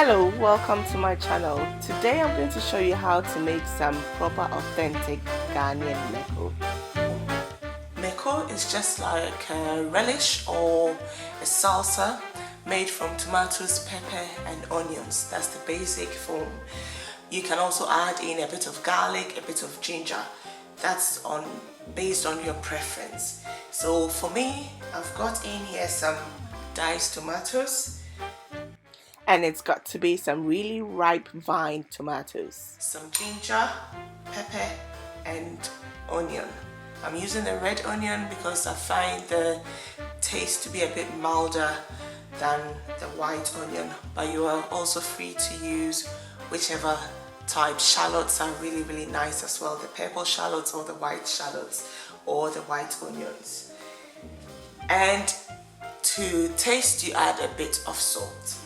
Hello, welcome to my channel. Today I'm going to show you how to make some proper authentic Ghanaian Meko. Meko is just like a relish or a salsa made from tomatoes, pepper and onions. That's the basic form. You can also add in a bit of garlic, a bit of ginger. That's based on your preference. So for me, I've got in here some diced tomatoes. And it's got to be some really ripe vine tomatoes. Some ginger, pepper and onion. I'm using the red onion because I find the taste to be a bit milder than the white onion, but you are also free to use whichever type. Shallots are really nice as well, the purple shallots or the white shallots or the white onions. And to taste, you add a bit of salt.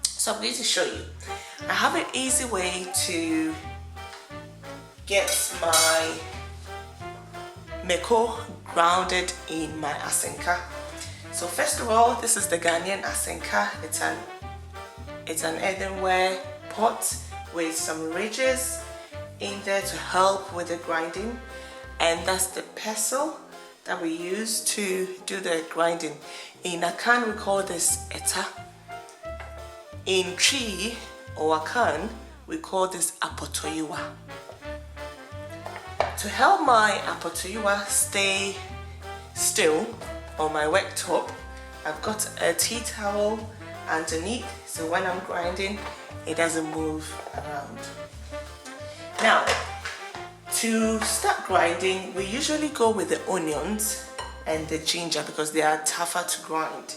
So I'm going to show you. I have an easy way to get my Meko grounded in my Asanka. So first of all, this is the Ghanaian Asanka. It's an earthenware pot with some ridges in there to help with the grinding, and that's the pestle that we use to do the grinding. In Akan we call this eta. In Tree or Akan, we call this apotoyiwa. To help my apotoyiwa stay still on my worktop, I've got a tea towel underneath, so when I'm grinding, it doesn't move around. Now, to start grinding, we usually go with the onions and the ginger because they are tougher to grind.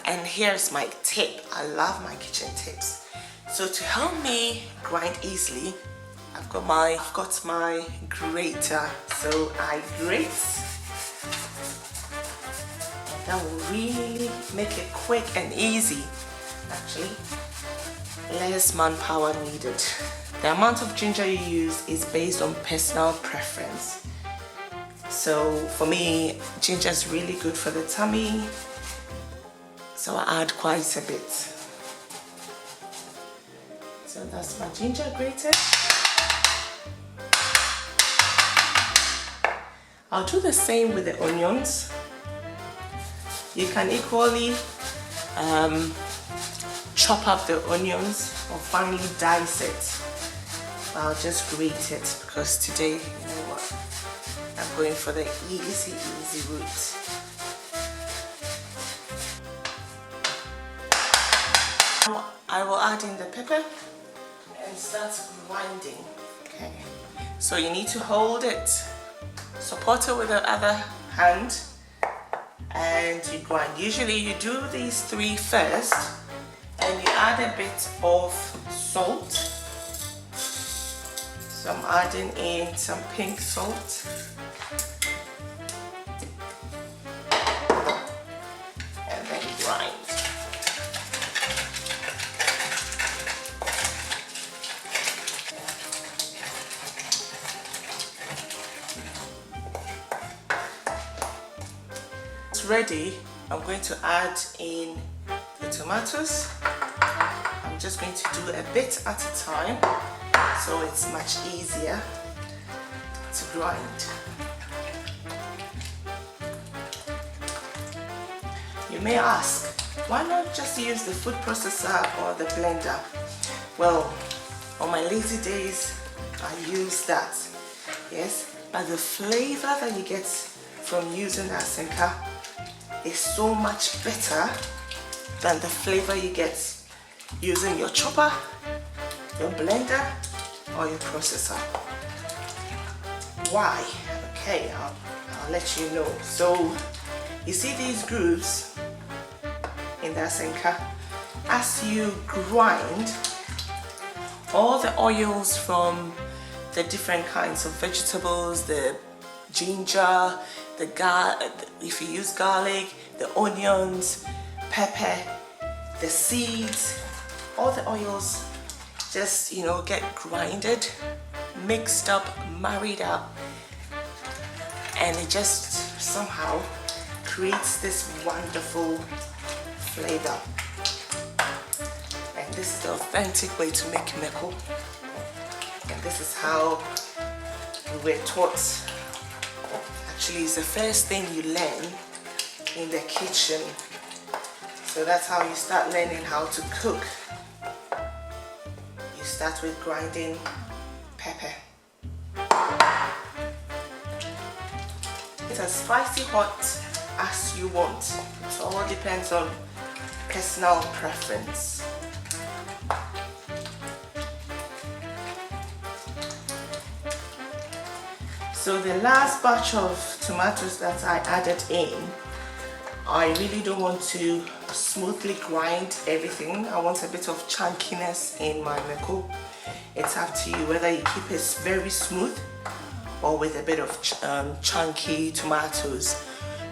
And here's my tip. I love my kitchen tips. So to help me grind easily, I've got my grater. So I grate. That will really make it quick and easy. Actually, less manpower needed. The amount of ginger you use is based on personal preference. So for me, ginger is really good for the tummy. So I add quite a bit. So that's my ginger grated. I'll do the same with the onions. You can equally chop up the onions or finely dice it. I'll just grate it because today, you know what, I'm going for the easy route. I will add in the pepper and start grinding. Okay, so you need to hold it, support it with the other hand, and you grind. Usually you do these three first and you add a bit of salt. So I'm adding in some pink salt. And then grind. Ready, I'm going to add in the tomatoes. I'm just going to do a bit at a time so it's much easier to grind. You may ask, why not just use the food processor or the blender? Well, on my lazy days I use that, yes, but the flavor that you get from using the Asanka is so much better than the flavor you get using your chopper, your blender or your processor. Why? Okay, I'll let you know. So you see these grooves in the Asanka. As you grind, all the oils from the different kinds of vegetables, the ginger, the if you use garlic, the onions, pepper, the seeds, all the oils just, you know, get grinded, mixed up, married up, and it just somehow creates this wonderful flavor. And This is the authentic way to make Meko, and this is how we were taught. Actually, it's the first thing you learn in the kitchen. So that's how you start learning how to cook. You start with grinding pepper. It's as spicy hot as you want. It all depends on personal preference. So the last batch of tomatoes that I added in, I really don't want to smoothly grind everything. I want a bit of chunkiness in my Meko. It's up to you whether you keep it very smooth or with a bit of chunky tomatoes.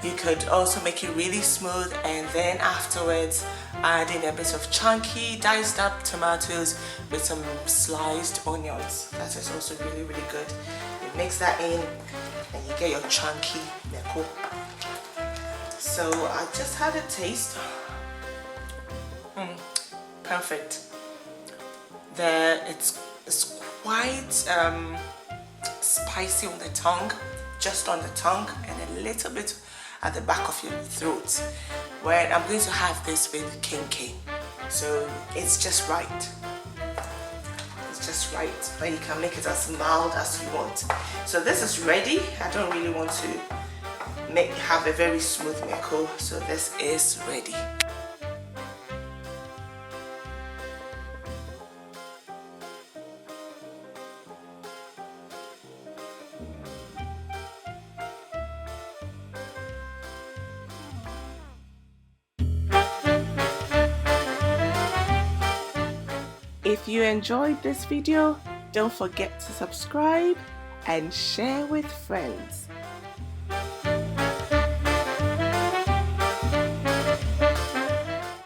You could also make it really smooth and then afterwards add in a bit of chunky diced up tomatoes with some sliced onions. That is also really good. You mix that in and you get your chunky Meko. So I just had a taste. Perfect. It's quite spicy on the tongue, just on the tongue, and a little bit at the back of your throat. Where I'm going to have this with kenke, so it's just right. It's just right, but you can make it as mild as you want. So this is ready. I don't really want to have a very smooth Meko, so this is ready. If you enjoyed this video, don't forget to subscribe and share with friends.